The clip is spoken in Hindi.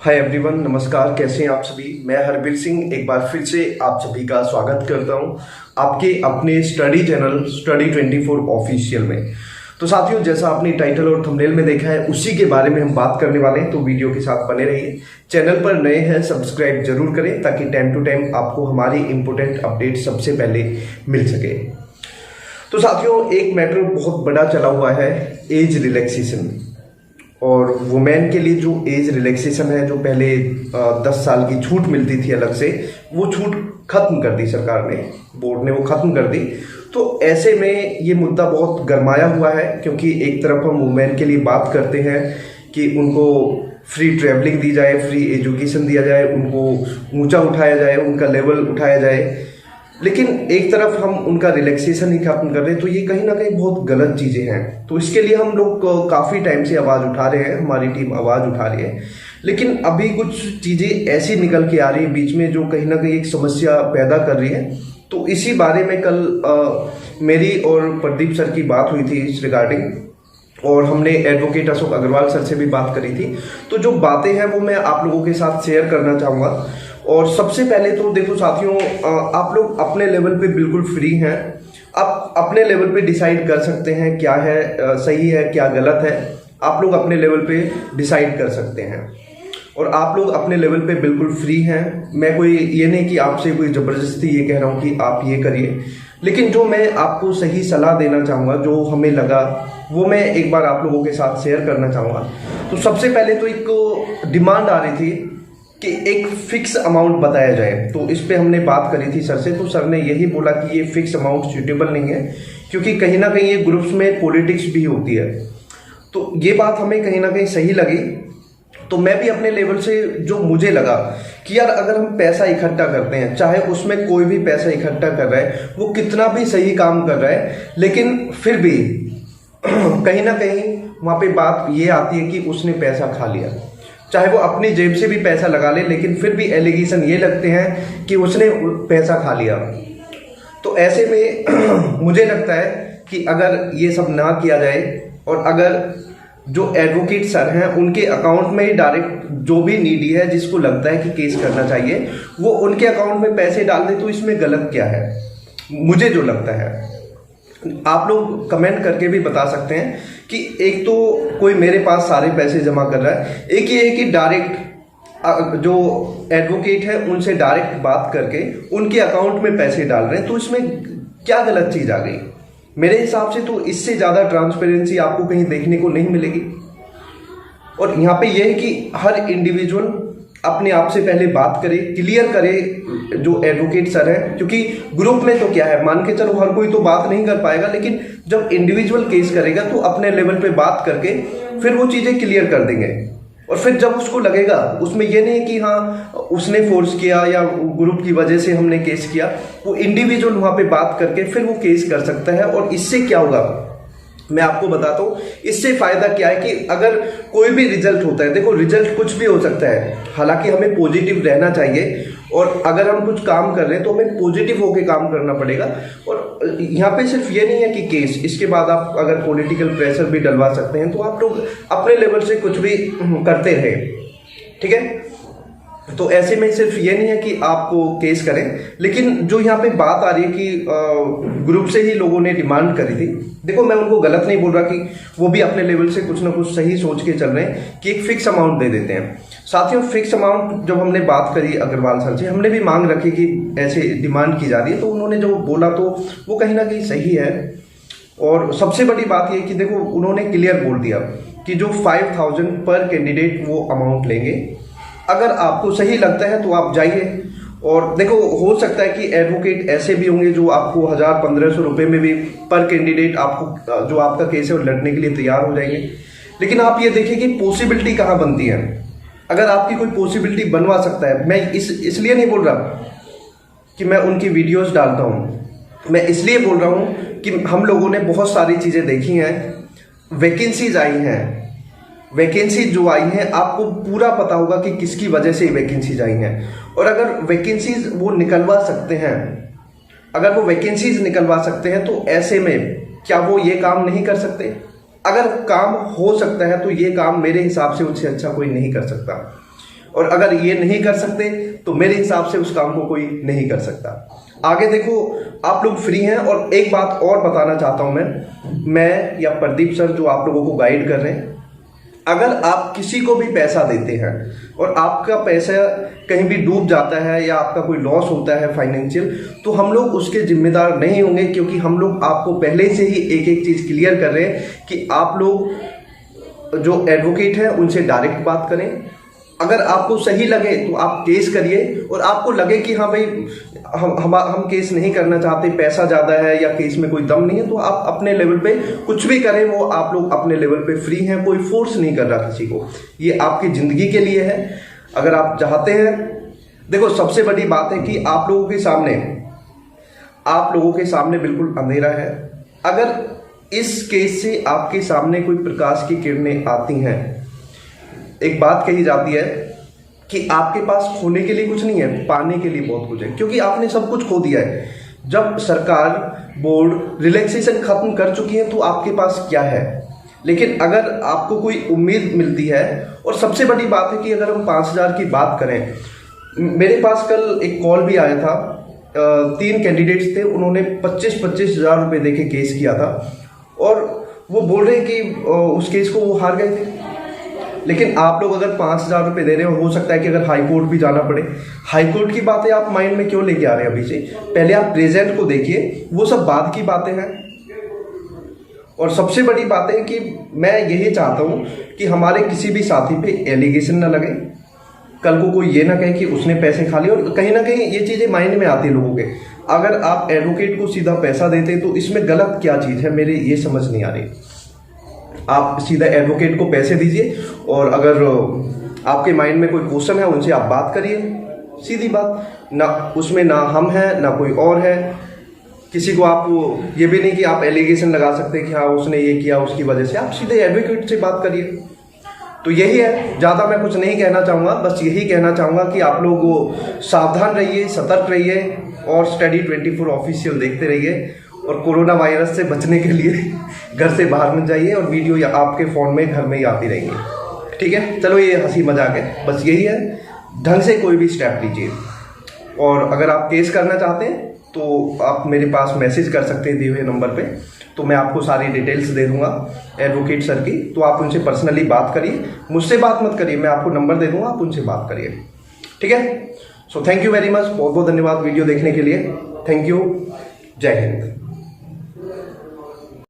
हाय एवरीवन, नमस्कार। कैसे हैं आप सभी। मैं हरबीर सिंह एक बार फिर से आप सभी का स्वागत करता हूं आपके अपने स्टडी चैनल स्टडी 24 ऑफिशियल में। तो साथियों, जैसा आपने टाइटल और थंबनेल में देखा है उसी के बारे में हम बात करने वाले हैं, तो वीडियो के साथ बने रहिए। चैनल पर नए हैं सब्सक्राइब जरूर करें ताकि टाइम टू टाइम आपको हमारी इंपोर्टेंट अपडेट सबसे पहले मिल सके। तो साथियों, एक मैटर बहुत बड़ा चला हुआ है, एज रिलैक्सेशन। और वुमेन के लिए जो एज रिलैक्सेशन है, जो पहले 10 साल की छूट मिलती थी अलग से, वो छूट खत्म कर दी सरकार ने, बोर्ड ने वो खत्म कर दी। तो ऐसे में ये मुद्दा बहुत गरमाया हुआ है, क्योंकि एक तरफ हम वुमेन के लिए बात करते हैं कि उनको फ्री ट्रैवलिंग दी जाए, फ्री एजुकेशन दिया जाए, उनको ऊंचा उठाया जाए, उनका लेवल उठाया जाए, लेकिन एक तरफ हम उनका रिलैक्सेशन ही खत्म कर रहे हैं। तो ये कहीं ना कहीं बहुत गलत चीजें हैं। तो इसके लिए हम लोग काफी टाइम से आवाज उठा रहे हैं, हमारी टीम आवाज उठा रही है, लेकिन अभी कुछ चीजें ऐसी निकल के आ रही है बीच में जो कहीं ना कहीं एक समस्या पैदा कर रही है। तो इसी बारे में कल मेरी और प्रदीप सर की बात हुई थी इस रिगार्डिंग, और हमने एडवोकेट अशोक अग्रवाल सर से भी बात करी थी। तो जो बातें हैं वो मैं आप लोगों के साथ शेयर करना चाहूँगा। और सबसे पहले तो देखो साथियों, आप लोग अपने लेवल पे बिल्कुल फ्री हैं। आप अपने लेवल पे डिसाइड कर सकते हैं क्या है सही है, क्या गलत है। आप लोग अपने लेवल पे डिसाइड कर सकते हैं और आप लोग अपने लेवल पे बिल्कुल फ्री हैं। मैं कोई ये नहीं कि आपसे कोई ज़बरदस्ती ये कह रहा हूँ कि आप ये करिए, लेकिन जो मैं आपको सही सलाह देना चाहूँगा, जो हमें लगा, वो मैं एक बार आप लोगों के साथ शेयर करना चाहूँगा। तो सबसे पहले तो एक डिमांड आ रही थी कि एक फिक्स अमाउंट बताया जाए। तो इस पे हमने बात करी थी सर से, तो सर ने यही बोला कि ये फिक्स अमाउंट सूटेबल नहीं है, क्योंकि कहीं ना कहीं ये ग्रुप्स में पॉलिटिक्स भी होती है। तो ये बात हमें कहीं ना कहीं सही लगी। तो मैं भी अपने लेवल से जो मुझे लगा कि यार, अगर हम पैसा इकट्ठा करते हैं, चाहे उसमें कोई भी पैसा इकट्ठा कर रहा है, वो कितना भी सही काम कर रहा है, लेकिन फिर भी कहीं ना कहीं वहां पे बात ये आती है कि उसने पैसा खा लिया। चाहे वो अपनी जेब से भी पैसा लगा ले, लेकिन फिर भी एलिगेशन ये लगते हैं कि उसने पैसा खा लिया। तो ऐसे में मुझे लगता है कि अगर ये सब ना किया जाए और अगर जो एडवोकेट सर हैं उनके अकाउंट में ही डायरेक्ट जो भी नीडी है, जिसको लगता है कि केस करना चाहिए, वो उनके अकाउंट में पैसे डाल दे, तो इसमें गलत क्या है, मुझे जो लगता है। आप लोग कमेंट करके भी बता सकते हैं कि एक तो कोई मेरे पास सारे पैसे जमा कर रहा है, एक ये है कि डायरेक्ट जो एडवोकेट है उनसे डायरेक्ट बात करके उनके अकाउंट में पैसे डाल रहे हैं। तो इसमें क्या गलत चीज आ गई? मेरे हिसाब से तो इससे ज्यादा ट्रांसपेरेंसी आपको कहीं देखने को नहीं मिलेगी। और यहाँ पे यह है कि हर इंडिविजुअल अपने आप से पहले बात करे, क्लियर करे जो एडवोकेट सर है, क्योंकि ग्रुप में तो क्या है, मान के चलो हर कोई तो बात नहीं कर पाएगा, लेकिन जब इंडिविजुअल केस करेगा तो अपने लेवल पे बात करके फिर वो चीजें क्लियर कर देंगे। और फिर जब उसको लगेगा, उसमें ये नहीं है कि हाँ उसने फोर्स किया या ग्रुप की वजह से हमने केस किया, वो इंडिविजुअल वहां पे बात करके फिर वो केस कर सकता है। और इससे क्या होगा मैं आपको बताता हूँ। इससे फायदा क्या है कि अगर कोई भी रिजल्ट होता है, देखो रिजल्ट कुछ भी हो सकता है, हालांकि हमें पॉजिटिव रहना चाहिए। और अगर हम कुछ काम कर रहे हैं तो हमें पॉजिटिव होकर काम करना पड़ेगा। और यहाँ पे सिर्फ ये नहीं है कि केस, इसके बाद आप अगर पॉलिटिकल प्रेशर भी डलवा सकते हैं। तो आप लोग अपने लेवल से कुछ भी करते रहे, ठीक है। तो ऐसे में सिर्फ ये नहीं है कि आपको केस करें, लेकिन जो यहाँ पे बात आ रही है कि ग्रुप से ही लोगों ने डिमांड करी थी। देखो, मैं उनको गलत नहीं बोल रहा कि वो भी अपने लेवल से कुछ ना कुछ सही सोच के चल रहे हैं कि एक फिक्स अमाउंट दे देते हैं। साथियों, फिक्स अमाउंट जब हमने बात करी अग्रवाल सर से, हमने भी मांग रखी कि ऐसे डिमांड की जा रही है, तो उन्होंने जो बोला तो वो कहीं ना कहीं सही है। और सबसे बड़ी बात ये कि देखो, उन्होंने क्लियर बोल दिया कि जो 5000 पर कैंडिडेट वो अमाउंट लेंगे। अगर आपको सही लगता है तो आप जाइए। और देखो, हो सकता है कि एडवोकेट ऐसे भी होंगे जो आपको 1000-1500 रुपए में भी पर कैंडिडेट आपको जो आपका केस है वो लड़ने के लिए तैयार हो जाएंगे। लेकिन आप ये देखिए कि पॉसिबिलिटी कहाँ बनती है। अगर आपकी कोई पॉसिबिलिटी बनवा सकता है, मैं इसलिए नहीं बोल रहा कि मैं उनकी वीडियोस डालता हूँ, मैं इसलिए बोल रहा हूँ कि हम लोगों ने बहुत सारी चीजें देखी हैं, वैकेंसीज आई हैं। वैकेंसी जो आई हैं, आपको पूरा पता होगा कि किसकी वजह से वैकेंसीज आई हैं। और अगर वैकेंसीज वो निकलवा सकते हैं, अगर वो वैकेंसीज निकलवा सकते हैं, तो ऐसे में क्या वो ये काम नहीं कर सकते? अगर काम हो सकता है तो ये काम मेरे हिसाब से उससे अच्छा कोई नहीं कर सकता। और अगर ये नहीं कर सकते तो मेरे हिसाब से उस काम को कोई नहीं कर सकता। आगे देखो, आप लोग फ्री हैं। और एक बात और बताना चाहता हूं मैं या प्रदीप सर जो आप लोगों को गाइड कर रहे हैं, अगर आप किसी को भी पैसा देते हैं और आपका पैसा कहीं भी डूब जाता है या आपका कोई लॉस होता है फाइनेंशियल, तो हम लोग उसके जिम्मेदार नहीं होंगे, क्योंकि हम लोग आपको पहले से ही एक एक चीज क्लियर कर रहे हैं कि आप लोग जो एडवोकेट हैं उनसे डायरेक्ट बात करें। अगर आपको सही लगे तो आप केस करिए, और आपको लगे कि हाँ भाई हम केस नहीं करना चाहते, पैसा ज़्यादा है या केस में कोई दम नहीं है, तो आप अपने लेवल पे कुछ भी करें, वो आप लोग अपने लेवल पे फ्री हैं, कोई फोर्स नहीं कर रहा किसी को। ये आपकी ज़िंदगी के लिए है। अगर आप चाहते हैं, देखो सबसे बड़ी बात है कि आप लोगों के सामने बिल्कुल अंधेरा है। अगर इस केस से आपके सामने कोई प्रकाश की किरणें आती हैं, एक बात कही जाती है कि आपके पास खोने के लिए कुछ नहीं है, पाने के लिए बहुत कुछ है, क्योंकि आपने सब कुछ खो दिया है। जब सरकार, बोर्ड रिलैक्सेशन खत्म कर चुकी है तो आपके पास क्या है। लेकिन अगर आपको कोई उम्मीद मिलती है, और सबसे बड़ी बात है कि अगर हम 5,000 की बात करें, मेरे पास कल एक कॉल भी आया था, 3 कैंडिडेट्स थे, उन्होंने 25-25 हज़ार रुपये देके केस किया था, और वो बोल रहे हैं कि उस केस को वो हार गए थे। लेकिन आप लोग अगर 5,000 रुपये दे रहे हो सकता है कि अगर हाई कोर्ट भी जाना पड़े। हाई कोर्ट की बातें आप माइंड में क्यों लेके आ रहे हैं अभी से? पहले आप प्रेजेंट को देखिए, वो सब बाद की बातें हैं। और सबसे बड़ी बात है कि मैं यही चाहता हूं कि हमारे किसी भी साथी पे एलिगेशन ना लगे, कल को कोई ये ना कहे कि उसने पैसे खा लिए। और कहीं ना कहीं ये चीजें माइंड में आती है लोगों के। अगर आप एडवोकेट को सीधा पैसा देते तो इसमें गलत क्या चीज है, मेरे ये समझ नहीं आ रही। आप सीधा एडवोकेट को पैसे दीजिए, और अगर आपके माइंड में कोई क्वेश्चन है उनसे आप बात करिए, सीधी बात। ना उसमें ना हम हैं ना कोई और है। किसी को आप ये भी नहीं कि आप एलिगेशन लगा सकते हैं कि हाँ उसने ये किया उसकी वजह से। आप सीधे एडवोकेट से बात करिए। तो यही है, ज़्यादा मैं कुछ नहीं कहना चाहूँगा, बस यही कहना चाहूँगा कि आप लोग सावधान रहिए, सतर्क रहिए, और स्टडी 24 ऑफिशियल देखते रहिए। और कोरोना वायरस से बचने के लिए घर से बाहर मत जाइए, और वीडियो या आपके फ़ोन में घर में ही आती रहेंगी। ठीक है, चलो ये हंसी मजाक है, बस यही है। ढंग से कोई भी स्टेप लीजिए। और अगर आप केस करना चाहते हैं तो आप मेरे पास मैसेज कर सकते हैं दिए हुए नंबर पे, तो मैं आपको सारी डिटेल्स दे दूंगा एडवोकेट सर की। तो आप उनसे पर्सनली बात करिए, मुझसे बात मत करिए, मैं आपको नंबर दे दूंगा, आप उनसे बात करिए। ठीक है, so thank you very much, बहुत बहुत धन्यवाद वीडियो देखने के लिए। थैंक यू, जय हिंद।